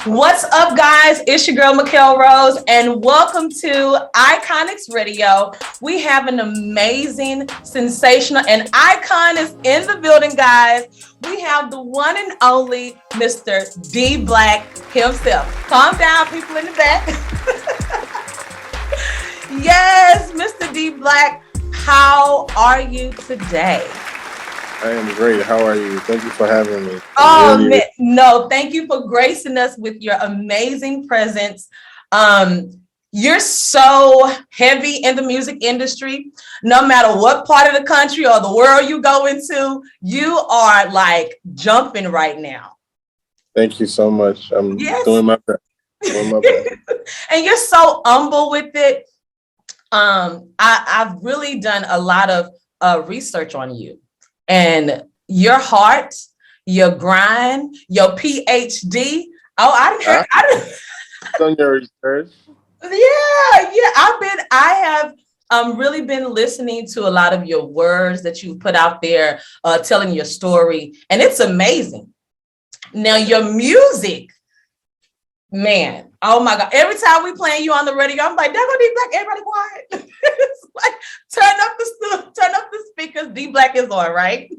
What's up, guys? It's your girl, Mikkel Rose, and welcome to Iconix Radio. We have an amazing, sensational, and icon is in the building, guys. We have the one and only Mr.Black himself. Calm down, people in the back. Yes, Mr.Black, how are you today? I am great. How are you? Thank you for having me. Oh, man. No, thank you for gracing us with your amazing presence. You're so heavy in the music industry. No matter what part of the country or the world you go into, you are like jumping right now. Thank you so much. I'm doing my best. And you're so humble with it. I've really done a lot of research on you. And your heart, your grind, your PhD. Oh, I didn't. Done your research. Yeah. I have really been listening to a lot of your words that you put out there, telling your story, and it's amazing. Now your music, man. Oh my God! Every time we playing you on the radio, I'm like, "There go D-Black." Everybody quiet. It's like turn up the speakers. D-Black is on, right?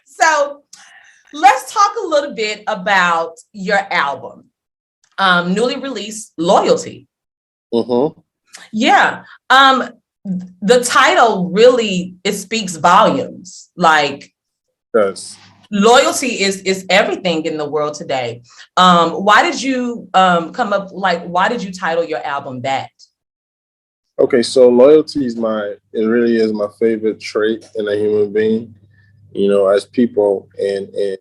So let's talk a little bit about your album, newly released, "Loyalty." Mm-hmm. Yeah. The title really speaks volumes. Like, yes. Loyalty is everything in the world today. Why did you why did you title your album that? Okay, so loyalty it really is my favorite trait in a human being. You know, as people in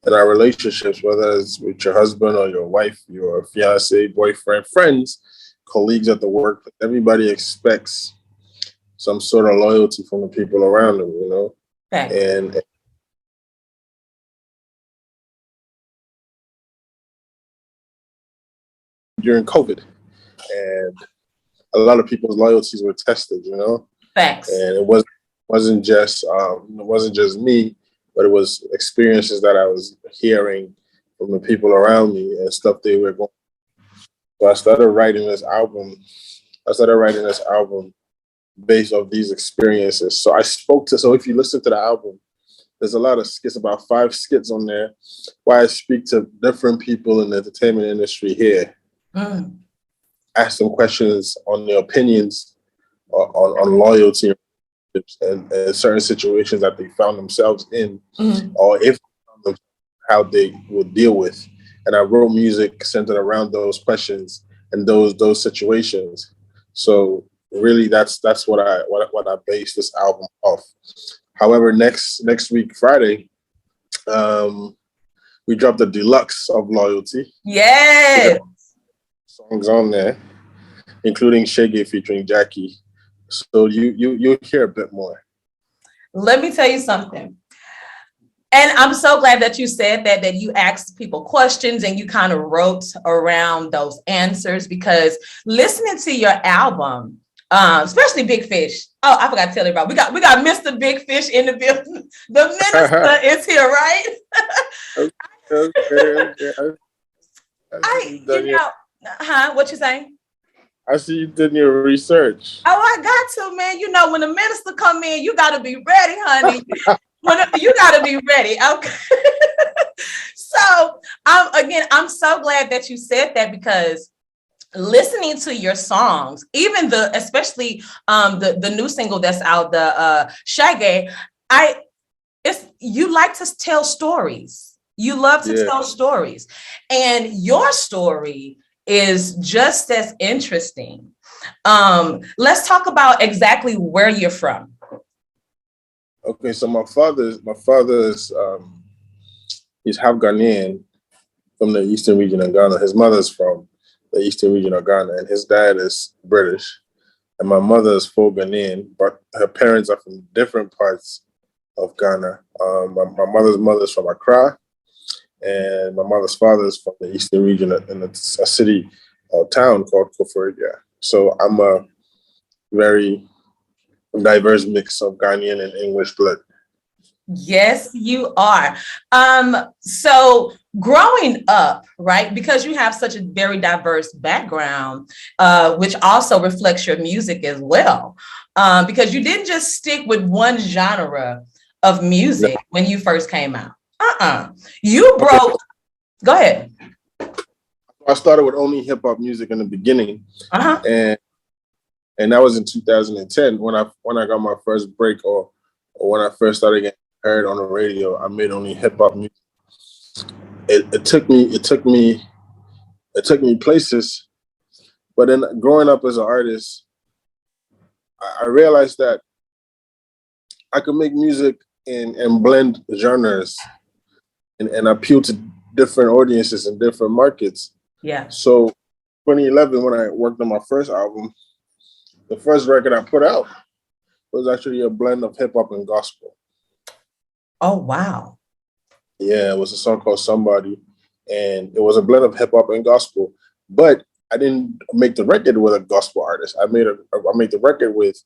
our relationships, whether it's with your husband or your wife, your fiance, boyfriend, friends, colleagues at the work, everybody expects some sort of loyalty from the people around them, you know? Okay. And during COVID, and a lot of people's loyalties were tested, you know. Thanks. And it wasn't just me, but it was experiences that I was hearing from the people around me and stuff they were going. So I started writing this album based off these experiences. So if you listen to the album, there's a lot of skits, about 5 skits on there, where I speak to different people in the entertainment industry here. Ask them questions on their opinions on loyalty and certain situations that they found themselves in, or if how they would deal with. And I wrote music centered around those questions and those situations. So really, that's what I based this album off. However, next week Friday, we dropped the deluxe of Loyalty. Yes. Songs on there, including Shaggy featuring Jackie. So you'll hear a bit more. Let me tell you something. And I'm so glad that you said that you asked people questions and you kind of wrote around those answers, because listening to your album, especially Big Fish. Oh, I forgot to tell everybody. We got Mr. Big Fish in the building. The minister is here, right? Okay. What you saying? I see you did your research. Oh, I got to, man. You know, when the minister come in, you got to be ready, honey. You got to be ready. Okay. So, I'm so glad that you said that, because listening to your songs, even especially the new single that's out, the Shaggy, you like to tell stories. You love to tell stories, and your story is just as interesting. Let's talk about exactly where you're from. Okay, so my father is he's half Ghanaian from the eastern region of Ghana. His mother's from the eastern region of Ghana, and his dad is British. And my mother is full Ghanaian, but her parents are from different parts of Ghana. My mother's mother is from Accra, and my mother's father is from the eastern region in a city or town called Koforidua. So I'm a very diverse mix of Ghanaian and English blood. Yes, you are. So growing up, right, because you have such a very diverse background, which also reflects your music as well, because you didn't just stick with one genre of No. music when you first came out. You Okay. broke, go ahead. I started with only hip hop music in the beginning, Uh-huh. and that was in 2010 when I got my first break, or when I first started getting heard on the radio. I made only hip hop music. It took me places, but then growing up as an artist, I realized that I could make music and blend genres and appeal to different audiences and different markets. Yeah. So 2011, when I worked on my first album, the first record I put out was actually a blend of hip hop and gospel. Oh, wow. Yeah, it was a song called Somebody, and it was a blend of hip hop and gospel. But I didn't make the record with a gospel artist. I made the record with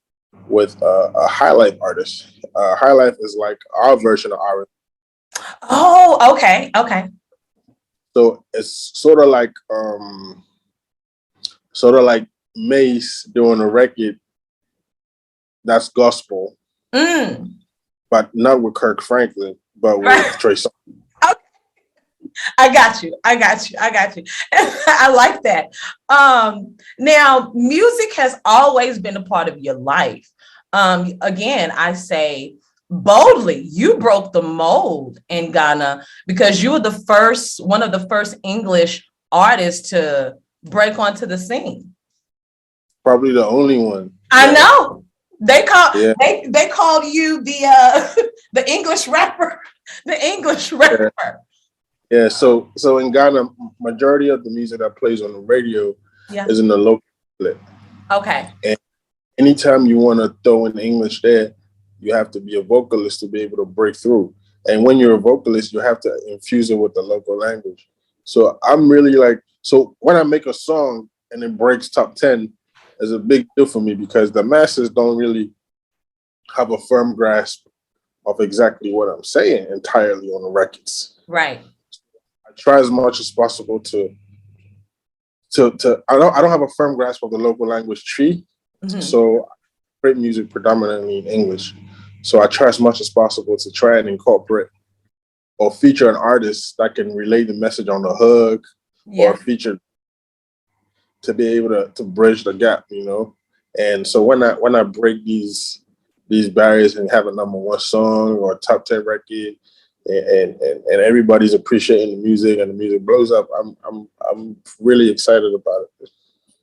a high life artist. High life is like our version of R. Oh, okay. Okay. So it's sort of like Mace doing a record that's gospel, Mm. but not with Kirk Franklin, but with Right. Trey Songz. I got you. I got you. I got you. I like that. Now, music has always been a part of your life. Again, I say boldly, you broke the mold in Ghana because you were one of the first English artists to break onto the scene. Probably the only one. I know. Yeah. They called you the the English rapper, the English rapper. Yeah, so in Ghana, majority of the music that plays on the radio is in the local split. Okay. And anytime you want to throw in English there, you have to be a vocalist to be able to break through. And when you're a vocalist, you have to infuse it with the local language. So I'm really like, so when I make a song and it breaks top 10, is a big deal for me because the masses don't really have a firm grasp of exactly what I'm saying entirely on the records. Right. I try as much as possible to I don't have a firm grasp of the local language tree. Mm-hmm. So I create music predominantly in English. So I try as much as possible to try and incorporate or feature an artist that can relay the message on the hook or feature to be able to bridge the gap, you know? And so when I break these barriers and have a number one song or a top 10 record and everybody's appreciating the music and the music blows up, I'm really excited about it.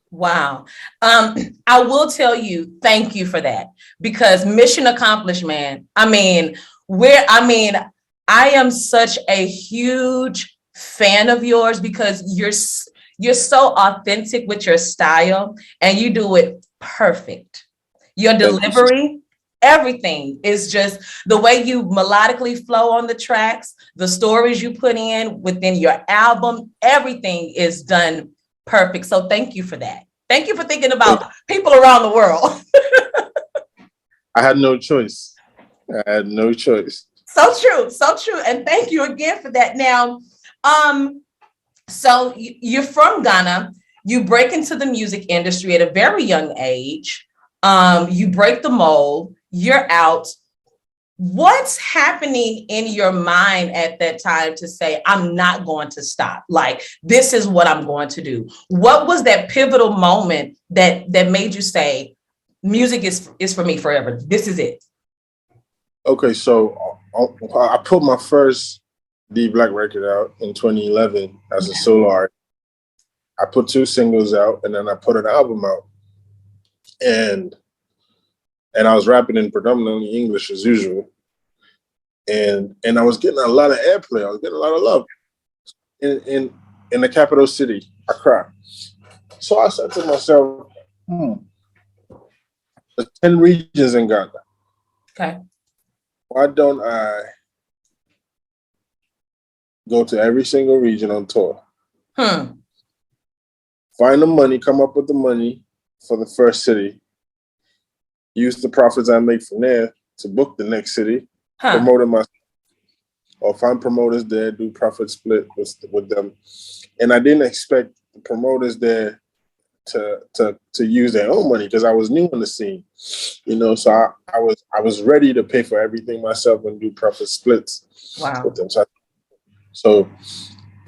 Wow. I will tell you, thank you for that, because mission accomplished, man. I am such a huge fan of yours because you're so authentic with your style and you do it perfect. Your delivery, everything is just the way you melodically flow on the tracks, the stories you put in within your album, everything is done perfect. So thank you for that. Thank you for thinking about people around the world. I had no choice. So true. So true. And thank you again for that. Now, so you're from Ghana. You break into the music industry at a very young age. You break the mold. You're out. What's happening in your mind at that time to say, I'm not going to stop? Like, this is what I'm going to do. What was that pivotal moment that made you say, music is for me forever? This is it. Okay, so I put my first DBlack record out in 2011 as a solo artist. I put 2 singles out and then I put an album out. And I was rapping in predominantly English as usual. And I was getting a lot of airplay. I was getting a lot of love in the capital city, Accra. So I said to myself, there's 10 regions in Ghana. Okay. Why don't I go to every single region on tour? Find the money, come up with the money for the first city, use the profits I make from there to book the next city, promoting myself, or find promoters there, do profit split with them. And I didn't expect the promoters there to use their own money because I was new in the scene, So I was ready to pay for everything myself and do profit splits with them. So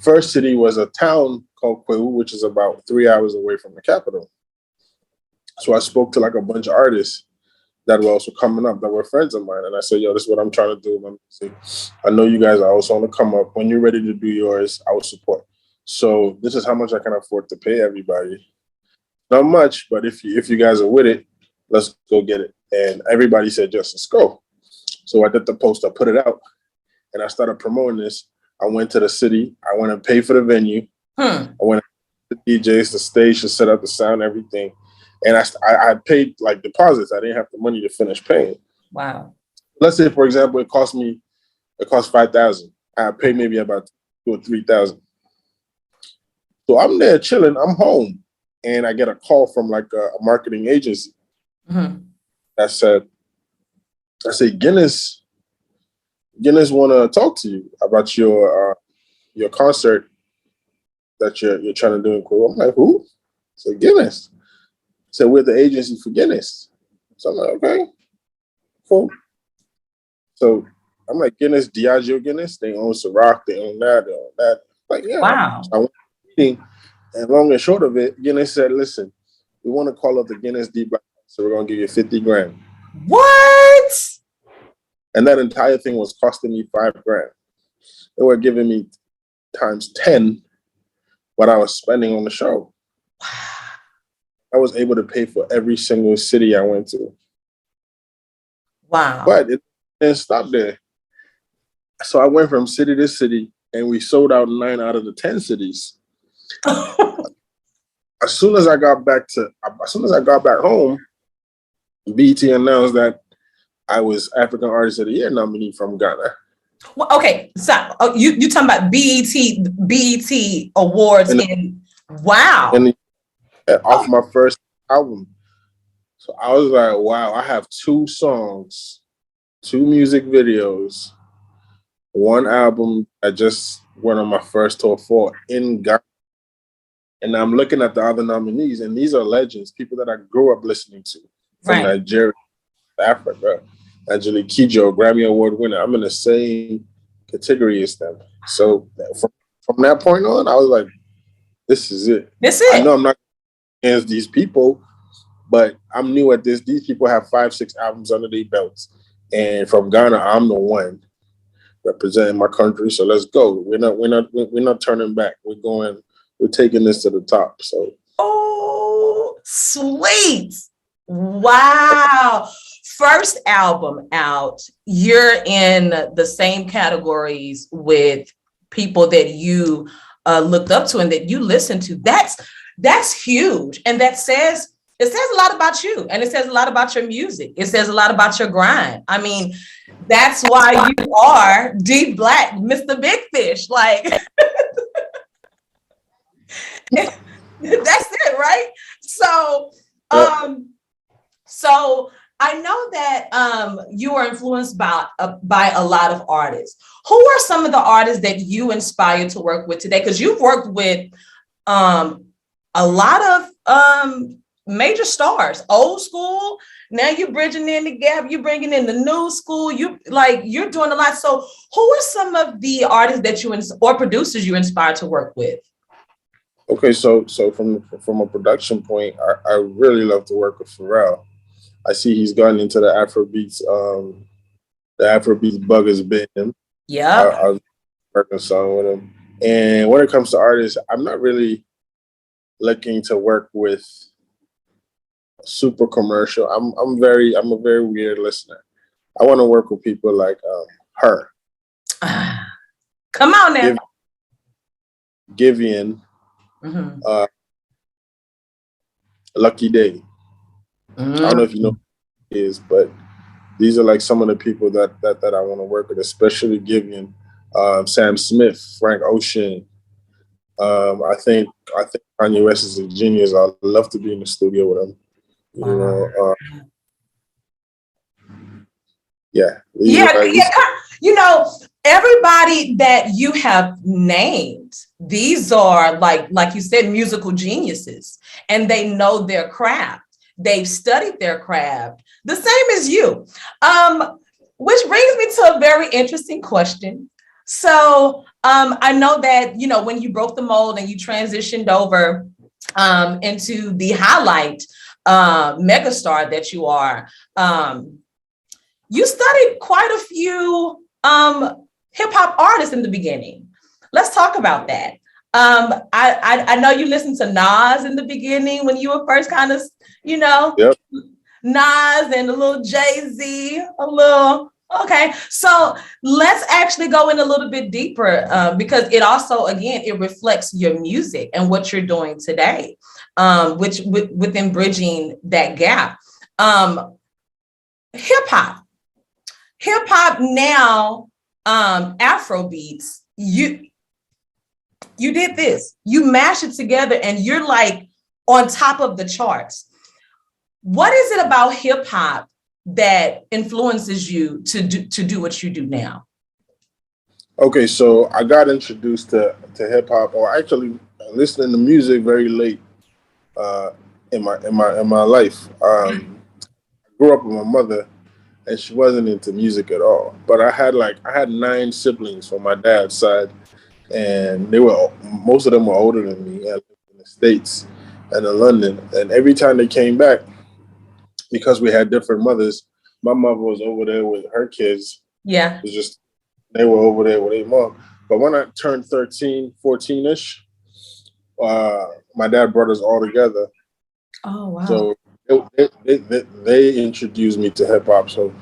first city was a town called Kwewu, which is about 3 hours away from the capital. So I spoke to like a bunch of artists that were also coming up that were friends of mine. And I said, yo, this is what I'm trying to do. I know you guys are also on the come up. When you're ready to do yours, I will support. So this is how much I can afford to pay everybody. Not much, but if you guys are with it, let's go get it. And everybody said, just let's go. So I did the post, I put it out, and I started promoting this. I went to the city. I went and paid for the venue. I went to the DJs, the stage, to set up the sound, everything. And I paid like deposits. I didn't have the money to finish paying. Wow. Let's say, for example, it cost $5,000. I paid maybe about $2,000 or $3,000. So I'm there chilling. I'm home, and I get a call from like a marketing agency that said, Guinness want to talk to you about your concert that you're trying to do in Korea. I'm like, who? So Guinness. So we're the agency for Guinness. So I'm like, okay, cool. So I'm like, Guinness, Diageo Guinness, they own Ciroc, they own that, they own that. Like, yeah. Wow. So I went to the meeting, and long and short of it, Guinness said, listen, we want to call up the Ghana DBlack, so we're going to give you 50 grand. What? And that entire thing was costing me $5 grand. They were giving me times 10 what I was spending on the show. I was able to pay for every single city I went to. Wow. But it didn't stop there. So I went from city to city, and we sold out 9 out of the 10 cities. As soon as I got back home, BET announced that I was African Artist of the Year nominee from Ghana. Well, okay, so you talking about BET awards wow. And off my first album. So I was like, wow, I have 2 songs, 2 music videos, 1 album I just went on my first tour for in Ghana. And I'm looking at the other nominees, and these are legends, people that I grew up listening to from Nigeria, Africa. Angelique Kidjo, Grammy Award winner. I'm in the same category as them. So from that point on, I was like, this is it. I know I'm not against these people, but I'm new at this. These people have 5-6 albums under their belts. And from Ghana, I'm the one representing my country. So let's go. We're not turning back. We're taking this to the top. So sweet. Wow. First album out, you're in the same categories with people that you looked up to and that you listened to. That's huge. And it says a lot about you, and it says a lot about your music. It says a lot about your grind. I mean, that's why you are DBlack, Mr. Big Fish. Like, that's it, right? So, so I know that you are influenced by a lot of artists. Who are some of the artists that you inspire to work with today? Because you've worked with a lot of major stars, old school. Now you're bridging in the gap. You're bringing in the new school. You're doing a lot. So who are some of the artists that or producers you inspire to work with? Okay, so from a production point, I really love to work with Pharrell. I see he's gotten into the Afrobeats. The Afrobeats bug has been him. Yeah, I was working a song with him. And when it comes to artists, I'm not really looking to work with super commercial. I'm a very weird listener. I want to work with people like her. Come on now. Givian. Lucky Day. I don't know if you know who he is, but these are like some of the people that I want to work with, especially Givian, Sam Smith, Frank Ocean. I think Kanye West is a genius. I'd love to be in the studio with him. You know, Yeah. You know, everybody that you have named, these are like you said, musical geniuses, and they know their craft. They've studied their craft, the same as you. Which brings me to a very interesting question. So I know that, you know, when you broke the mold and you transitioned over into the highlight megastar that you are, you studied quite a few hip hop artists in the beginning. Let's talk about that. I know you listened to Nas in the beginning when you were first kind of, you know, Yep. Nas and a little Jay-Z, a little. Okay, so let's actually go in a little bit deeper because it also, again, it reflects your music and what you're doing today, which within bridging that gap. Hip hop now, Afro beats. You did this. You mash it together, and you're like on top of the charts. What is it about hip hop that influences you to do what you do now? Okay, so I got introduced to hip hop, or actually listening to music very late in my life. I grew up with my mother, and she wasn't into music at all. But I had 9 siblings from my dad's side, and most of them were older than me. I lived in the States and in London, and every time they came back, because we had different mothers, my mother was over there with her kids. Yeah. It was just, they were over there with their mom. But when I turned 13, 14-ish, my dad brought us all together. Oh, wow. So they introduced me to hip hop. So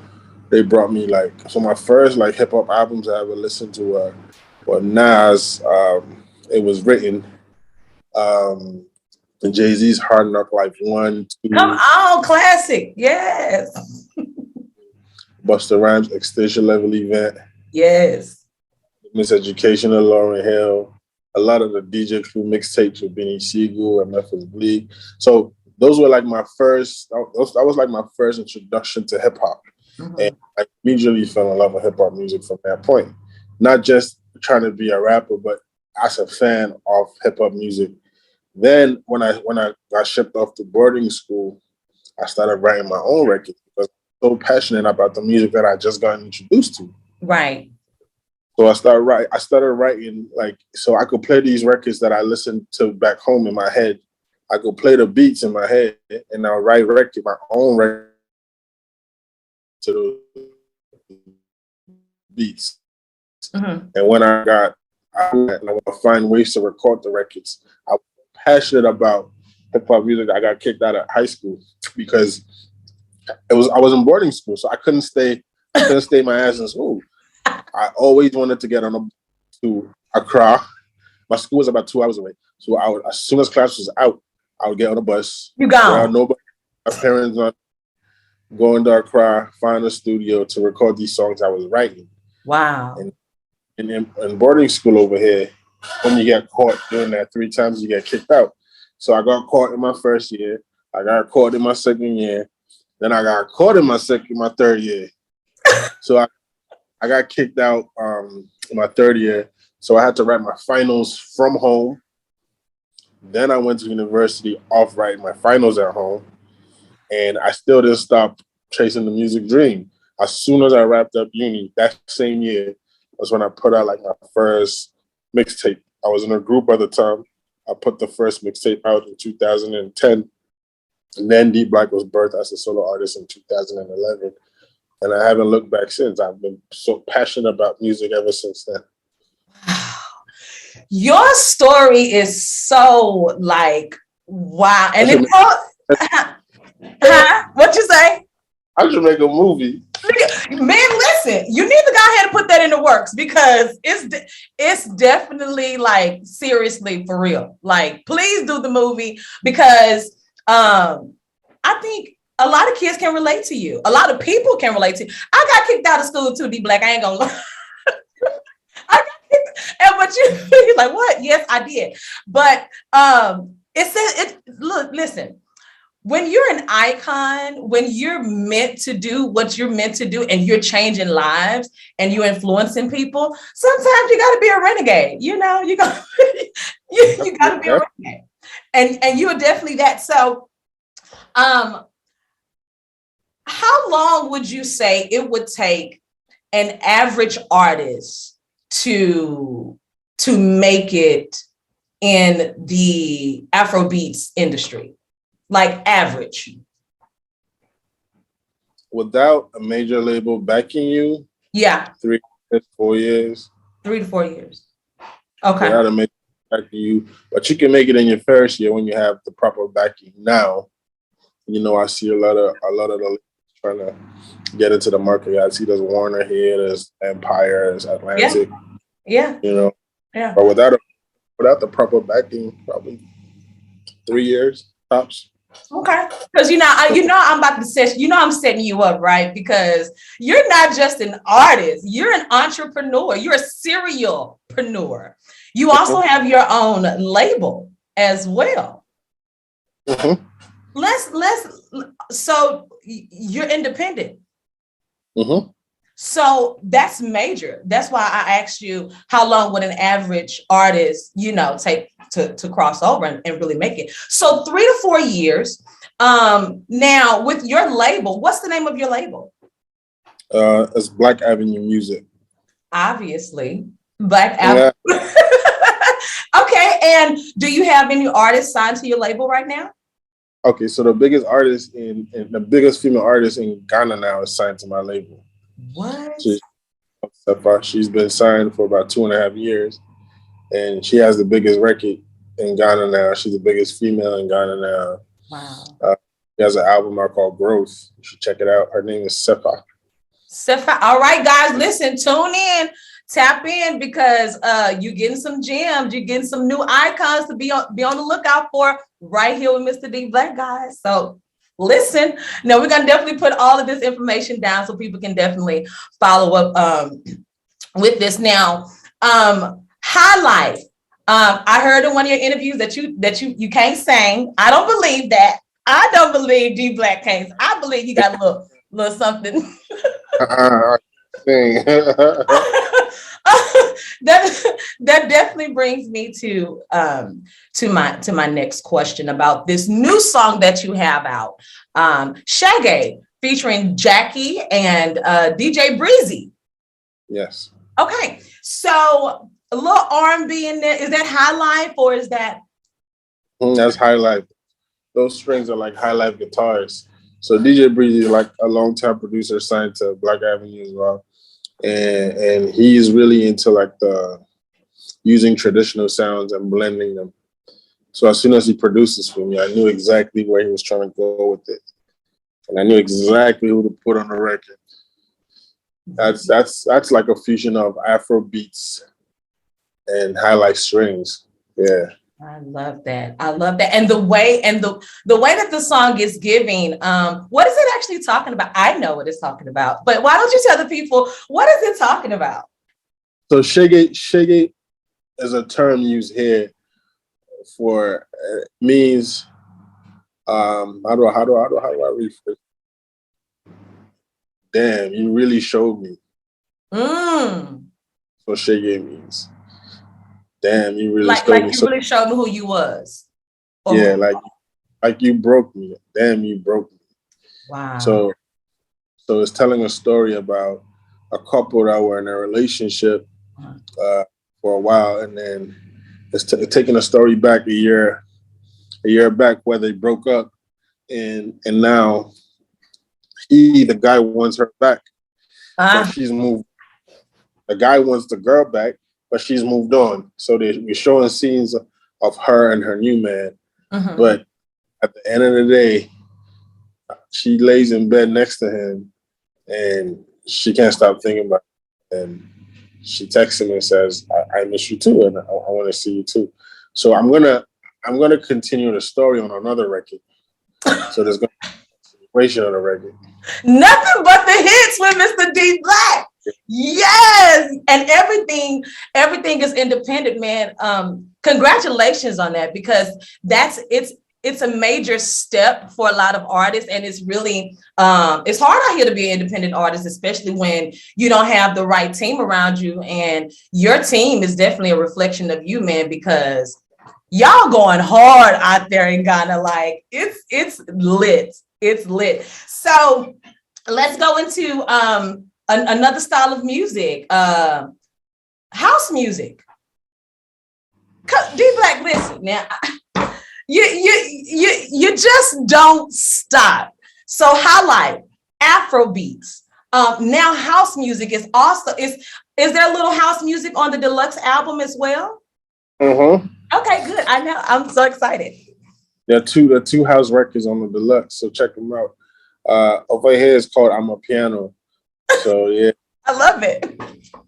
they brought me my first hip hop albums I ever listened to were Nas. It was written. And Jay-Z's Hard Knock Life 1, 2. Come on, classic. Yes. Busta Rhymes Extension Level Event. Yes. Miseducation of Lauryn Hill. A lot of the DJ Clue mixtapes with Benny Siegel and Memphis Bleak. So those were my first. That was my first introduction to hip hop, and I immediately fell in love with hip hop music from that point. Not just trying to be a rapper, but as a fan of hip hop music. Then when I got shipped off to boarding school, I started writing my own records because I'm so passionate about the music that I just got introduced to. Right. So I started writing so I could play these records that I listened to back home in my head. I could play the beats in my head, and I'll write my own record to those beats. And when I would find ways to record the records. I was passionate about hip hop music. I got kicked out of high school because I was in boarding school, so I couldn't stay my ass in school. I always wanted to get on a bus to Accra. My school was about 2 hours away, so as soon as class was out, I would get on a bus. You gone? Nobody, my parents not going to Accra, find a studio to record these songs I was writing. Wow. And in boarding school over here, when you get caught doing that 3 times, you get kicked out. So I got caught in my first year. I got caught in my second year. Then I got caught in my third year. So I got kicked out in my third year. So I had to write my finals from home. Then I went to university off writing my finals at home. And I still didn't stop chasing the music dream. As soon as I wrapped up uni, that same year was when I put out my first mixtape. I was in a group at the time. I put the first mixtape out in 2010. And then DBlack was birthed as a solo artist in 2011. And I haven't looked back since. I've been so passionate about music ever since then. Your story is so wow. And what you say? I should make a movie. Man, listen, you need to go ahead and put that in the works because it's definitely seriously for real. Please do the movie because I think a lot of kids can relate to you. A lot of people can relate to you. I got kicked out of school too, DBlack. I ain't gonna lie. I got kicked, but you're what? Yes, I did. But look, listen. when you're an icon, when you're meant to do what you're meant to do and you're changing lives and you're influencing people, sometimes you got to be a renegade. You know, you got you got to be a renegade, and you are definitely that. So, how long would you say it would take an average artist to make it in the Afrobeats industry? Like average. Without a major label backing you? Yeah. 3 to 4 years. 3 to 4 years. Okay. Without a major backing you. But you can make it in your first year when you have the proper backing. Now, you know, I see a lot of the trying to get into the market. I see there's Warner here, there's Empire, there's Atlantic. Yeah. You know. Yeah. But without the proper backing, probably 3 years tops. Okay, because I'm about to set, I'm setting you up, right? Because you're not just an artist, you're an entrepreneur, you're a serialpreneur. You also have your own label as well. Mm-hmm. So you're independent. Mm-hmm. So that's major. That's why I asked you, how long would an average artist, take to cross over and really make it? So 3 to 4 years. Now with your label, what's the name of your label? It's Black Avenue Music. Obviously, Black Avenue. Yeah. Okay, and do you have any artists signed to your label right now? Okay, so the biggest artist the biggest female artist in Ghana now is signed to my label. What? She's been signed for about 2.5 years, and she has the biggest record in Ghana now. She's the biggest female in Ghana now. Wow. She has an album out called Growth. You should check it out. Her name is Sefa. Sefa. All right, guys, listen, tune in, tap in, because you're getting some gems, you're getting some new icons to be on the lookout for right here with Mr. DBlack, guys. So listen, now we're gonna definitely put all of this information down so people can definitely follow up with this. Now, highlight. I heard in one of your interviews that you can't sing. I don't believe that. I don't believe DBlack can't. I believe you got a little something. That definitely brings me to my next question about this new song that you have out, Shaggy, featuring Jackie and DJ Breezy. Yes. Okay, so a little R&B in there. Is that High Life or is that? That's High Life. Those strings are like High Life guitars. So DJ Breezy is like a long-time producer signed to Black Avenue as well. And he's really into like the using traditional sounds and blending them. So as soon as he produces for me, I knew exactly where he was trying to go with it. And I knew exactly who to put on the record. That's like a fusion of Afro beats and High Life strings. Yeah. I love that. And the way that the song is giving, what is it actually talking about? I know what it's talking about, but why don't you tell the people, what is it talking about? So shaggy is a term used here for means how do I rephrase? Damn, you really showed me. So shaggy means. Damn, you really really showed me who you was. Yeah, like you broke me. Damn, you broke me. Wow. So it's telling a story about a couple that were in a relationship for a while, and then it's taking a story back a year back where they broke up, and now the guy wants her back, but she's moved. The guy wants the girl back, but she's moved on. So we're showing scenes of her and her new man. Mm-hmm. But at the end of the day, she lays in bed next to him and she can't stop thinking about it. And she texts him and says, I miss you too, and I want to see you too. So I'm gonna continue the story on another record. So there's gonna be a situation on the record. Nothing but the hits with Mr. DBlack. Yes, and everything is independent, man. Congratulations on that, because it's a major step for a lot of artists, and it's really it's hard out here to be an independent artist, especially when you don't have the right team around you. And your team is definitely a reflection of you, man, because y'all going hard out there in Ghana. Like it's lit. It's lit. So let's go into another style of music, house music. DBlack, listen now. You just don't stop. So highlight Afro beats. Now house music is also is there a little house music on the deluxe album as well? Mm-hmm. Okay, good. I know. I'm so excited. There are two house records on the deluxe, so check them out. Over here is called I'm a Piano. So yeah. I love it.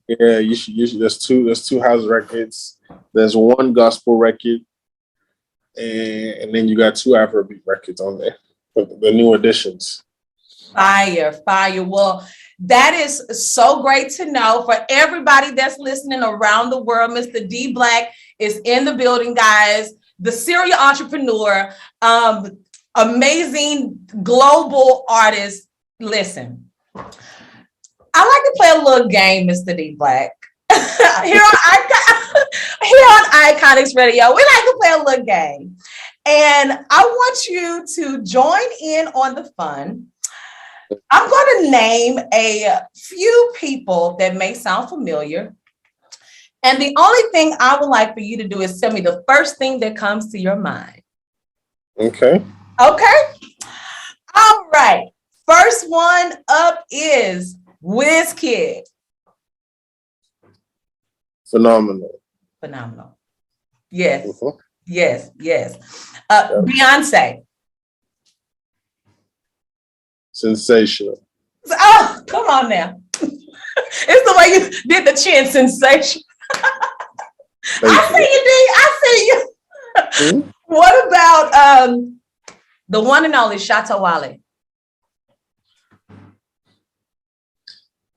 Yeah, you should there's two house records. There's one gospel record, and then you got two Afrobeat records on there, the new additions. Fire. Well, that is so great to know for everybody that's listening around the world. Mr. DBlack is in the building, guys. The serial entrepreneur, amazing global artist. Listen, I like to play a little game, Mr. DBlack. Here on Iconix Radio, we like to play a little game. And I want you to join in on the fun. I'm going to name a few people that may sound familiar. And the only thing I would like for you to do is tell me the first thing that comes to your mind. Okay. Okay. All right. First one up is WizKid. Phenomenal. Yes. Mm-hmm. Yes. Beyonce. Sensational. Oh, come on now. It's the way you did the chin sensation. I see you, D. I see you. Mm-hmm. What about the one and only Shatta Wale?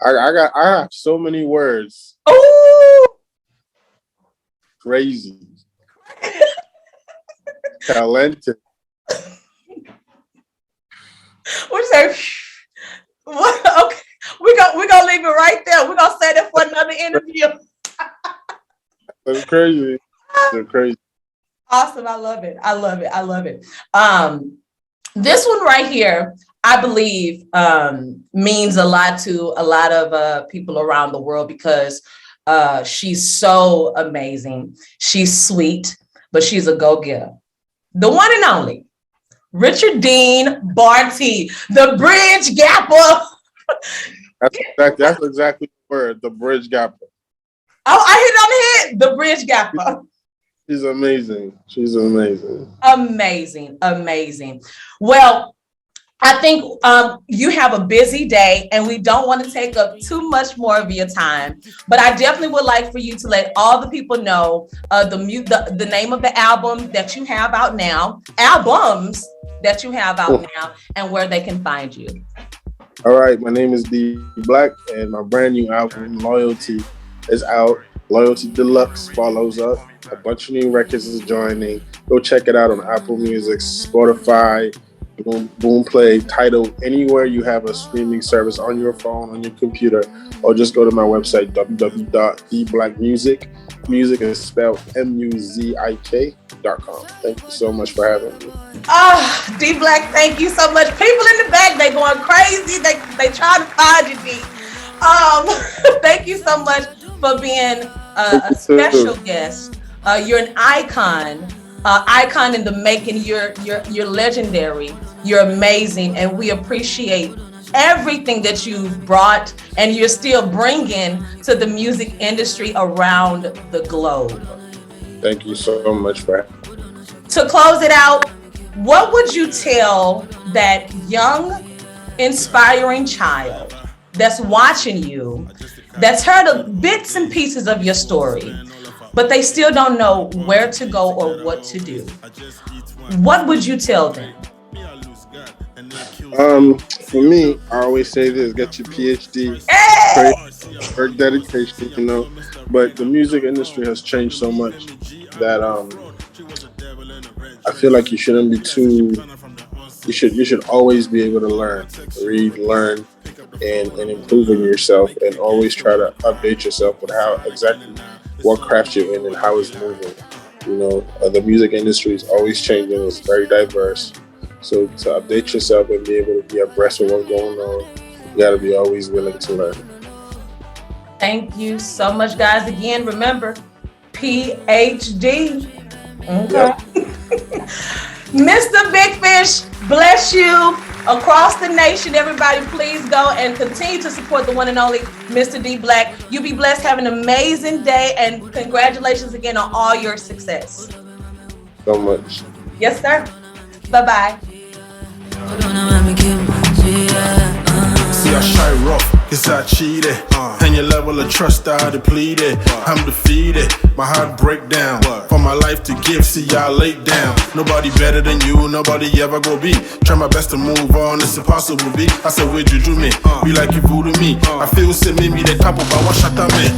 I have so many words. Oh, Crazy. Talented. what you say? What? Okay, we're gonna leave it right there. We're gonna say that for another interview. That's crazy. They're crazy. Awesome. I love it. This one right here, I believe, means a lot to a lot of people around the world because she's so amazing. She's sweet, but she's a go-getter. The one and only Richard Dean Barty, the bridge gapper. That's exactly the word, the bridge gapper. Oh, I hit on the head. The bridge gapper. She's amazing. Amazing. Well, I think you have a busy day and we don't want to take up too much more of your time, but I definitely would like for you to let all the people know the name of the albums that you have out now, and where they can find you. All right, my name is DBlack and my brand new album, Loyalty, is out. Loyalty Deluxe follows up. A bunch of new records is joining. Go check it out on Apple Music, Spotify, Boomplay, Tidal, anywhere you have a streaming service on your phone, on your computer, or just go to my website, www.DBlackmusic. Music is spelled MUZIK.com. Thank you so much for having me. DBlack, thank you so much. People in the back, they going crazy. They trying to find you, D. Thank you so much for being a special guest. You're an icon in the making. You're legendary. You're amazing, and we appreciate everything that you've brought and you're still bringing to the music industry around the globe. Thank you so much for having me. To close it out, what would you tell that young, inspiring child that's watching you, that's heard bits and pieces of your story, but they still don't know where to go or what to do? What would you tell them? For me, I always say this: get your PhD, work dedication, But the music industry has changed so much that I feel like you shouldn't be too. You should always be able to learn, read, learn, and improve in yourself, and always try to update yourself with how exactly what craft you're in and how it's moving. You know, the music industry is always changing. It's very diverse. So to update yourself and be able to be abreast of what's going on, you got to be always willing to learn. Thank you so much, guys. Again, remember, PhD. Okay. Yep. Mr. Big Fish, bless you across the nation. Everybody, please go and continue to support the one and only Mr. DBlack. You be blessed. Have an amazing day, and congratulations again on all your success. So much. Yes, sir. Bye-bye. See, I shy rough, cause I cheated. And your level of trust I depleted. I'm defeated, my heart break down. For my life to give, see y'all laid down. Nobody better than you, nobody ever go be. Try my best to move on, it's impossible be. I said, where'd you do me? Be like you voodoo me. I feel say me the top of our shut up me.